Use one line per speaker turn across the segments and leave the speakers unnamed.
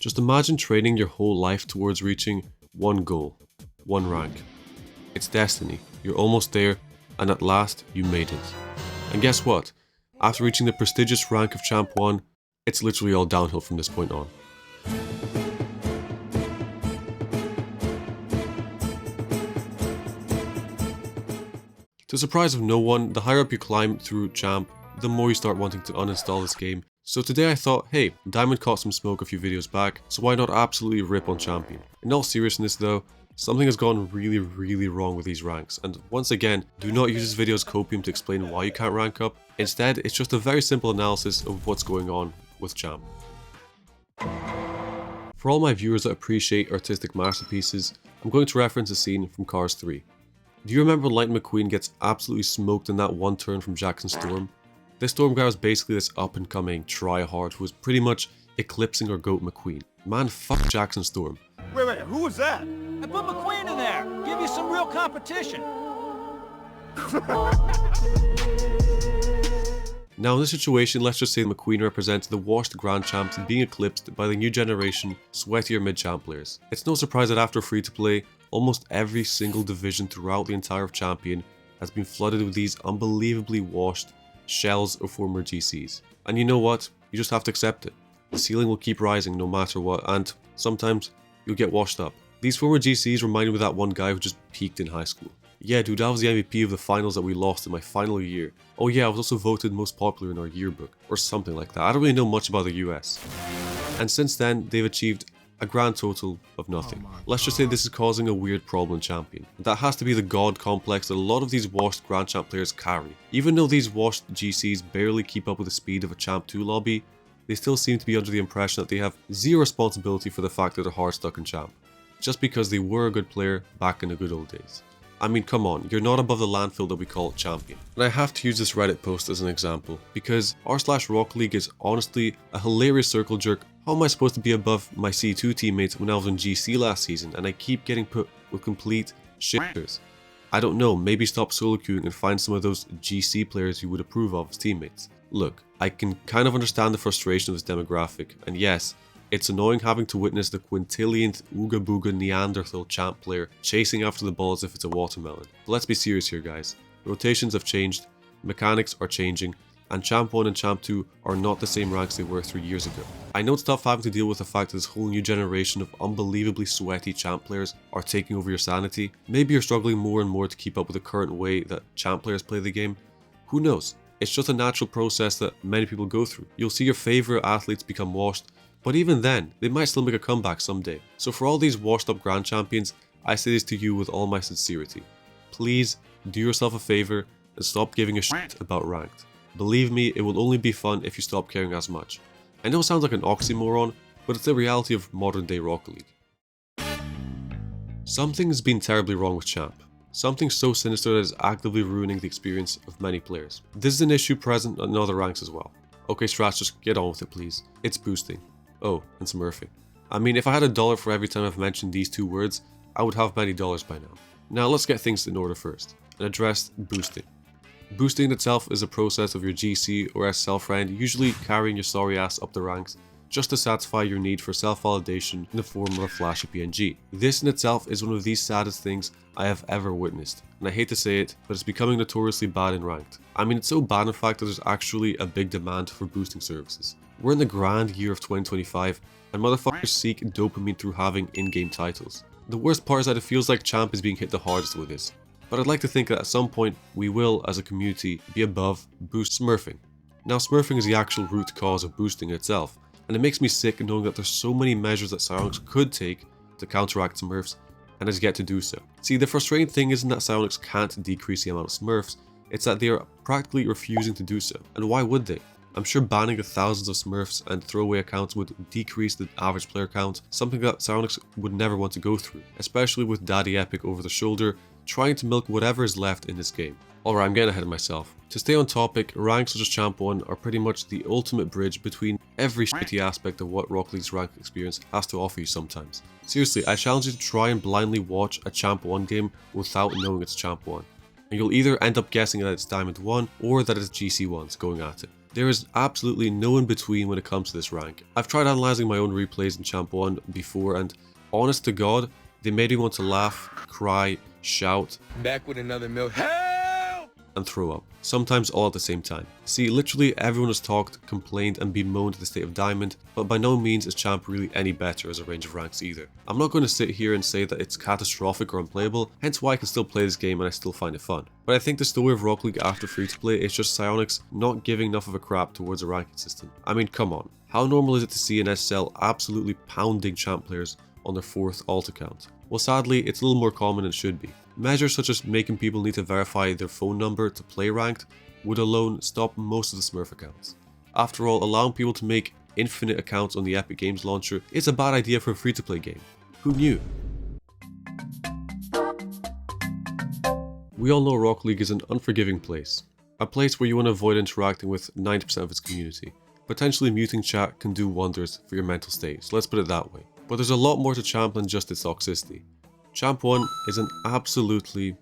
Just imagine training your whole life towards reaching one goal, one rank. It's destiny, you're almost there, and at last you made it. And guess what? After reaching the prestigious rank of Champ 1, it's literally all downhill from this point on. To the surprise of no one, the higher up you climb through Champ, the more you start wanting to uninstall this game. So today I thought, hey, Diamond caught some smoke a few videos back, so why not absolutely rip on Champion? In all seriousness though, something has gone really wrong with these ranks, and once again, do not use this video as copium to explain why you can't rank up. Instead, it's just a very simple analysis of what's going on with Champ. For all my viewers that appreciate artistic masterpieces, I'm going to reference a scene from Cars 3. Do you remember Lightning McQueen gets absolutely smoked in that one turn from Jackson Storm? This Storm guy was basically this up-and-coming tryhard who was pretty much eclipsing our GOAT McQueen. Man, fuck Jackson Storm.
Wait, who was that?
I put McQueen in there! Give you some real competition!
Now in this situation, let's just say McQueen represents the washed Grand Champs being eclipsed by the new generation, sweatier mid-champ players. It's no surprise that after free-to-play, almost every single division throughout the entire Champion has been flooded with these unbelievably washed shells of former GCs. And you know what? You just have to accept it. The ceiling will keep rising no matter what, and sometimes you'll get washed up. These former GCs remind me of that one guy who just peaked in high school. Yeah dude, I was the MVP of the finals that we lost in my final year. Oh yeah, I was also voted most popular in our yearbook, or something like that. I don't really know much about the US. And since then, they've achieved a grand total of nothing. Let's just say this is causing a weird problem in Champion. That has to be the god complex that a lot of these washed Grand Champ players carry. Even though these washed GCs barely keep up with the speed of a Champ 2 lobby, they still seem to be under the impression that they have zero responsibility for the fact that they're hard stuck in Champ, just because they were a good player back in the good old days. I mean, come on, you're not above the landfill that we call Champion. And I have to use this Reddit post as an example, because r/Rocket League is honestly a hilarious circle jerk. How am I supposed to be above my C2 teammates when I was in GC last season and I keep getting put with complete shitters? I don't know, maybe stop solo queuing and find some of those GC players you would approve of as teammates. Look, I can kind of understand the frustration of this demographic, and yes, it's annoying having to witness the quintillionth Ooga Booga Neanderthal Champ player chasing after the ball as if it's a watermelon. But let's be serious here guys, rotations have changed, mechanics are changing, and Champ 1 and Champ 2 are not the same ranks they were 3 years ago. I know it's tough having to deal with the fact that this whole new generation of unbelievably sweaty Champ players are taking over your sanity. Maybe you're struggling more and more to keep up with the current way that Champ players play the game. Who knows? It's just a natural process that many people go through. You'll see your favourite athletes become washed, but even then, they might still make a comeback someday. So for all these washed up Grand Champions, I say this to you with all my sincerity. Please do yourself a favour and stop giving a shit about ranked. Believe me, it will only be fun if you stop caring as much. I know it sounds like an oxymoron, but it's the reality of modern day Rocket League. Something has been terribly wrong with Champ. Something so sinister that is actively ruining the experience of many players. This is an issue present in other ranks as well. Okay Strats, just get on with it please. It's boosting. Oh, and smurfing. I mean, if I had $1 for every time I've mentioned these two words, I would have many dollars by now. Now let's get things in order first, and address boosting. Boosting itself is a process of your GC or SSL friend usually carrying your sorry ass up the ranks just to satisfy your need for self-validation in the form of a flashy PNG. This in itself is one of the saddest things I have ever witnessed, and I hate to say it, but it's becoming notoriously bad in ranked. I mean, it's so bad in fact that there's actually a big demand for boosting services. We're in the grand year of 2025, and motherfuckers seek dopamine through having in-game titles. The worst part is that it feels like Champ is being hit the hardest with this, but I'd like to think that at some point we will, as a community, be above boost smurfing. Now smurfing is the actual root cause of boosting itself, and it makes me sick knowing that there's so many measures that Psyonix could take to counteract smurfs, and has yet to do so. See, the frustrating thing isn't that Psyonix can't decrease the amount of smurfs, it's that they are practically refusing to do so, and why would they? I'm sure banning the thousands of smurfs and throwaway accounts would decrease the average player count, something that Psyonix would never want to go through, especially with Daddy Epic over the shoulder, trying to milk whatever is left in this game. Alright, I'm getting ahead of myself. To stay on topic, ranks such as Champ 1 are pretty much the ultimate bridge between every shitty aspect of what Rocket League's rank experience has to offer you sometimes. Seriously, I challenge you to try and blindly watch a Champ 1 game without knowing it's Champ 1. And you'll either end up guessing that it's Diamond 1 or that it's GC 1s going at it. There is absolutely no in between when it comes to this rank. I've tried analysing my own replays in Champ 1 before, and honest to God, they made me want to laugh, cry, shout,
Back with another milk. Help!
and throw up, sometimes all at the same time. See, literally everyone has talked, complained, and bemoaned the state of Diamond, but by no means is Champ really any better as a range of ranks either. I'm not going to sit here and say that it's catastrophic or unplayable, hence why I can still play this game and I still find it fun. But I think the story of Rocket League after free-to-play is just Psyonix not giving enough of a crap towards a ranking system. I mean, come on, how normal is it to see an SL absolutely pounding Champ players on their 4th alt account? Well, sadly, it's a little more common than it should be. Measures such as making people need to verify their phone number to play ranked would alone stop most of the Smurf accounts. After all, allowing people to make infinite accounts on the Epic Games launcher is a bad idea for a free-to-play game. Who knew? We all know Rocket League is an unforgiving place. A place where you want to avoid interacting with 90% of its community. Potentially muting chat can do wonders for your mental state, so let's put it that way. But there's a lot more to Champ than just its toxicity. Champ 1 is an absolutely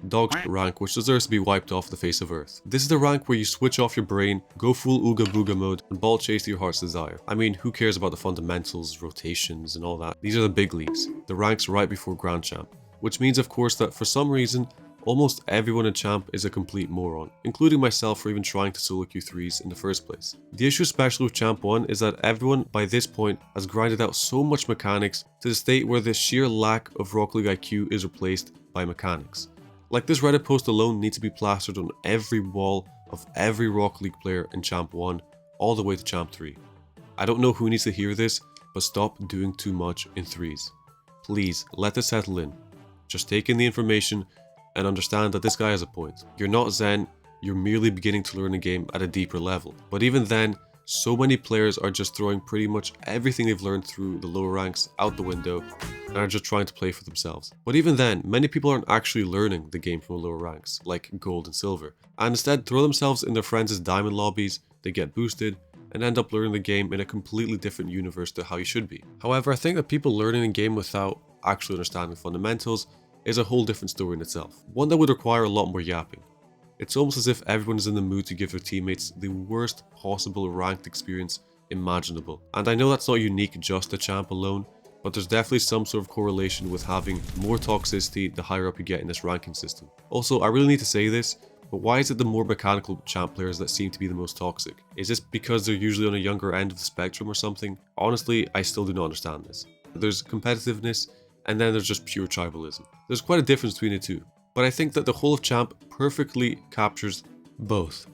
dog shit rank which deserves to be wiped off the face of Earth. This is the rank where you switch off your brain, go full Ooga Booga mode, and ball chase to your heart's desire. I mean, who cares about the fundamentals, rotations, and all that? These are the big leagues, the ranks right before Grand Champ. Which means, of course, that for some reason, almost everyone in Champ is a complete moron, including myself for even trying to solo Q3s in the first place. The issue especially with Champ 1 is that everyone by this point has grinded out so much mechanics to the state where the sheer lack of Rocket League IQ is replaced by mechanics. Like, this Reddit post alone needs to be plastered on every wall of every Rocket League player in Champ 1 all the way to Champ 3. I don't know who needs to hear this, but stop doing too much in 3s. Please, let this settle in. Just take in the information and understand that this guy has a point. You're not Zen, you're merely beginning to learn the game at a deeper level. But even then, so many players are just throwing pretty much everything they've learned through the lower ranks out the window and are just trying to play for themselves. But even then, many people aren't actually learning the game from the lower ranks, like gold and silver, and instead throw themselves in their friends' diamond lobbies, they get boosted, and end up learning the game in a completely different universe to how you should be. However, I think that people learning the game without actually understanding fundamentals is a whole different story in itself. One that would require a lot more yapping. It's almost as if everyone is in the mood to give their teammates the worst possible ranked experience imaginable. And I know that's not unique just to Champ alone, but there's definitely some sort of correlation with having more toxicity the higher up you get in this ranking system. Also, I really need to say this, but why is it the more mechanical Champ players that seem to be the most toxic? Is this because they're usually on a younger end of the spectrum or something? Honestly, I still do not understand this. There's competitiveness, and then there's just pure tribalism. There's quite a difference between the two, but I think that the whole of Champ perfectly captures both.